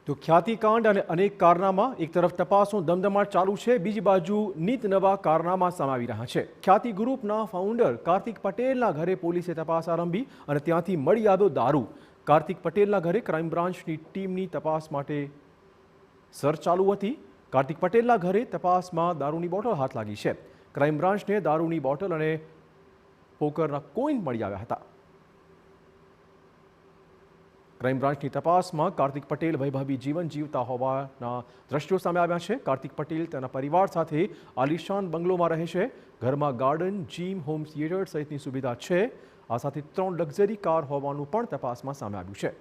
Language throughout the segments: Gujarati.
તો ખ્યાતિકાંડ અને અનેક કારનામા એક તરફ તપાસનો દમદમાટ ચાલુ છે, બીજી બાજુ નીત નવા કારનામા સામે આવી રહ્યા છે। ખ્યાતિ ગ્રુપના ફાઉન્ડર કાર્તિક પટેલના ઘરે પોલીસે તપાસ આરંભી અને ત્યાંથી મળી આવ્યો દારૂ। કાર્તિક પટેલના ઘરે ક્રાઇમ બ્રાન્ચની ટીમની તપાસ માટે સર્ચ ચાલુ હતી। કાર્તિક પટેલના ઘરે તપાસમાં દારૂની બોટલ હાથ લાગી છે। ક્રાઇમ બ્રાન્ચને દારૂની બોટલ અને પોકરના કોઈન મળી આવ્યા હતા। ક્રાઇમ બ્રાન્ચની તપાસમાં કાર્તિક પટેલ વૈભવી જીવન જીવતા હોવાના દ્રશ્યો સામે આવ્યા છે। કાર્તિક પટેલ તેના પરિવાર સાથે આલિશાન બંગલોમાં રહે છે। ઘરમાં ગાર્ડન, જીમ, હોમ થિયેટર સહિતની સુવિધા છે। આ સાથે 3 લક્ઝરી કાર હોવાનું પણ તપાસમાં સામે આવ્યું છે।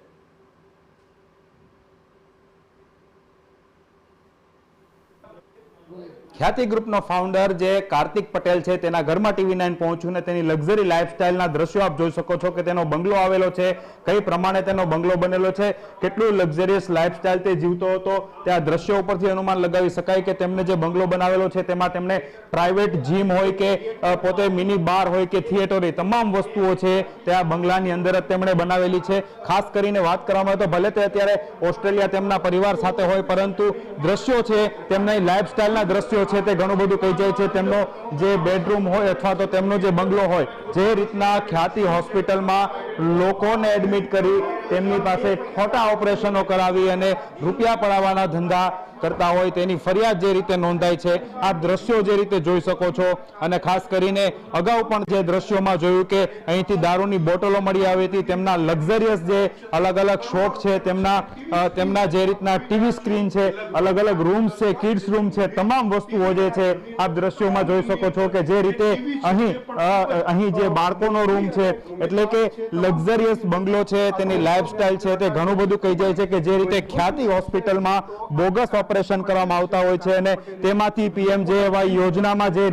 ખ્યાતિ ગ્રુપનો ફાઉન્ડર જે કાર્તિક પટેલ છે તેના ઘરમાં TV9 પહોંચ્યું ને તેની લક્ઝરી લાઇફસ્ટાઇલના દ્રશ્યો આપ જોઈ શકો છો કે તેનો બંગલો આવેલો છે, કઈ પ્રમાણે તેનો બંગલો બનેલો છે, કેટલું લક્ઝરિયસ લાઇફસ્ટાઇલ તે જીવતો હતો। તે આ દ્રશ્યો ઉપરથી અનુમાન લગાવી શકાય કે તેમને જે બંગલો બનાવેલો છે તેમાં તેમને પ્રાઇવેટ જીમ હોય કે પોતે મિની બાર હોય કે થિયેટર હોય, તમામ વસ્તુઓ છે તે આ બંગલાની અંદર જ તેમણે બનાવેલી છે। ખાસ કરીને વાત કરવામાં આવે તો ભલે તે અત્યારે ઓસ્ટ્રેલિયા તેમના પરિવાર સાથે હોય, પરંતુ દ્રશ્યો છે તેમના લાઇફસ્ટાઇલના દ્રશ્યો છે તે ઘણું બધું કહી જાય છે। તેમનો જે બેડરૂમ હોય અથવા તો તેમનો જે બંગલો હોય, જે રીતના ખ્યાતિ હોસ્પિટલમાં લોકોને એડમિટ કરી તેમની પાસે ખોટા ઓપરેશનો કરાવી અને રૂપિયા પડાવવાના ધંધા કરતા હોય તેની ફરિયાદ જે રીતે નોંધાય છે, આ દ્રશ્યો જે રીતે જોઈ શકો છો। અને ખાસ કરીને અગાઉ પણ જે દ્રશ્યોમાં જોયું કે અહીંથી દારૂની બોટલો મળી આવી હતી, તેમના લક્ઝરિયસ જે અલગ અલગ શોપ છે, તેમના જે રીતના ટીવી સ્ક્રીન છે, અલગ અલગ રૂમ્સ છે, કિડ્સ રૂમ છે, તમામ વસ્તુઓ જે છે આપ દ્રશ્યોમાં જોઈ શકો છો કે જે રીતે અહીં જે બાળકોનો રૂમ છે, એટલે કે લક્ઝરિયસ બંગલો છે, તેની લાઇફસ્ટાઇલ છે તે ઘણું બધું કહી જાય છે કે જે રીતે ખ્યાતિ હોસ્પિટલમાં બોગસ ઓપરેશન કરવામાં આવતા હોય છે અને તેમાંથી PMJY યોજનામાં જે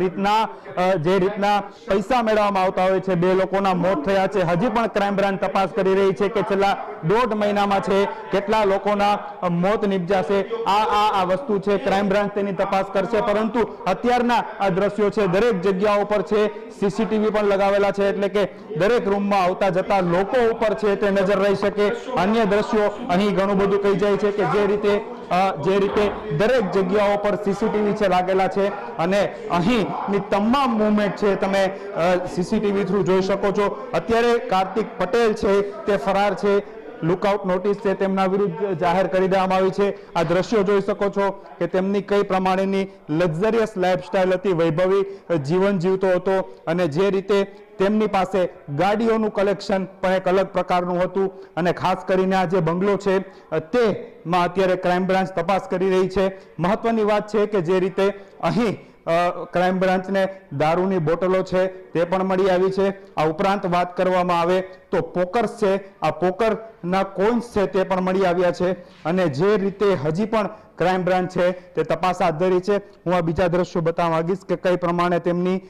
રીતના પૈસા મેળવવામાં આવતા હોય છે। 2 લોકોના મોત થયા છે। હજી પણ ક્રાઇમ બ્રાન્ચ તપાસ કરી રહી છે કે છેલ્લા 1.5 મહિનામાં છે કેટલા લોકોના મોત નિપજાશે। આ વસ્તુ છે ક્રાઇમ બ્રાન્ચ તેની તપાસ કરશે, પરંતુ અત્યારના આ દ્રશ્યો છે દરેક જગ્યાઓ પર છે CCTV પણ લગાવેલા છે, એટલે કે દરેક રૂમમાં આવતા જતા લોકો ઉપર છે તે નજર રહી શકે। અન્ય દ્રશ્યો અહીં ઘણું બધું કહી જાય છે કે જે રીતે દરેક જગ્યાઓ પર CCTV છે લાગેલા છે અને અહીંની તમામ મૂવમેન્ટ છે તમે CCTV થ્રુ જોઈ શકો છો। અત્યારે કાર્તિક પટેલ છે તે ફરાર છે। લુકઆઉટ નોટિસ છે તેમના વિરુદ્ધ જાહેર કરી દેવામાં આવી છે। આ દ્રશ્યો જોઈ શકો છો કે તેમની કઈ પ્રમાણેની લક્ઝરિયસ લાઇફસ્ટાઇલ હતી, વૈભવી જીવન જીવતો હતો અને જે રીતે તેમની પાસે ગાડીઓનું કલેક્શન પણ એક અલગ પ્રકારનું હતું। અને ખાસ કરીને આ જે બંગલો છે તેમાં અત્યારે ક્રાઇમ બ્રાન્ચ તપાસ કરી રહી છે। મહત્વની વાત છે કે જે રીતે અહીં ક્રાઇમ બ્રાન્ચને દારૂની બોટલો છે તે પણ મળી આવી છે। આ ઉપરાંત વાત કરવામાં આવે તો પોકર્સ છે, આ પોકરના કોઇન્સ છે તે પણ મળી આવ્યા છે અને જે રીતે હજી પણ ક્રાઇમ બ્રાન્ચ છે તે તપાસ હાથ ધરી છે। હું આ બીજા દ્રશ્યો બતાવવા માંગીશ કે કઈ પ્રમાણે તેમની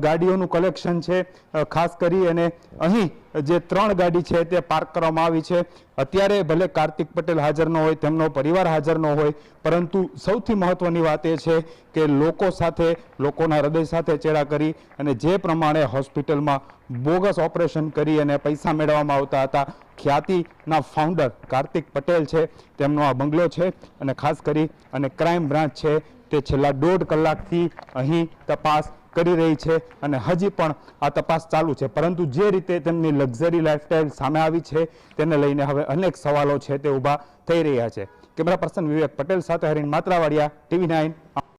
ગાડીઓનું કલેક્શન છે। ખાસ કરી અને અહીં જે 3 ગાડી છે તે પાર્ક કરવામાં આવી છે। અત્યારે ભલે કાર્તિક પટેલ હાજર ન હોય, તેમનો પરિવાર હાજર ન હોય, પરંતુ સૌથી મહત્વની વાત એ છે કે લોકો સાથે, લોકોના હૃદય સાથે ચેડા કરી અને જે પ્રમાણે હોસ્પિટલમાં બોગસ ઓપરેશન કરી અને પૈસા મેળવવામાં આવતા હતા, ખ્યાતિના ફાઉન્ડર કાર્તિક પટેલ છે તેમનો આ બંગલો છે અને ખાસ કરી અને ક્રાઇમ બ્રાન્ચ છે તે છેલ્લા 1.5 કલાકથી અહીં તપાસ કરી રહી છે અને હજી પણ આ તપાસ ચાલુ છે। પરંતુ જે રીતે તેમની લક્ઝરી લાઇફસ્ટાઇલ સામે આવી છે તેને લઈને હવે અનેક સવાલો છે તે ઊભા થઈ રહ્યા છે। કેમેરા પર્સન વિવેક પટેલ સાથે હરીન માત્રાવાડિયા, TV9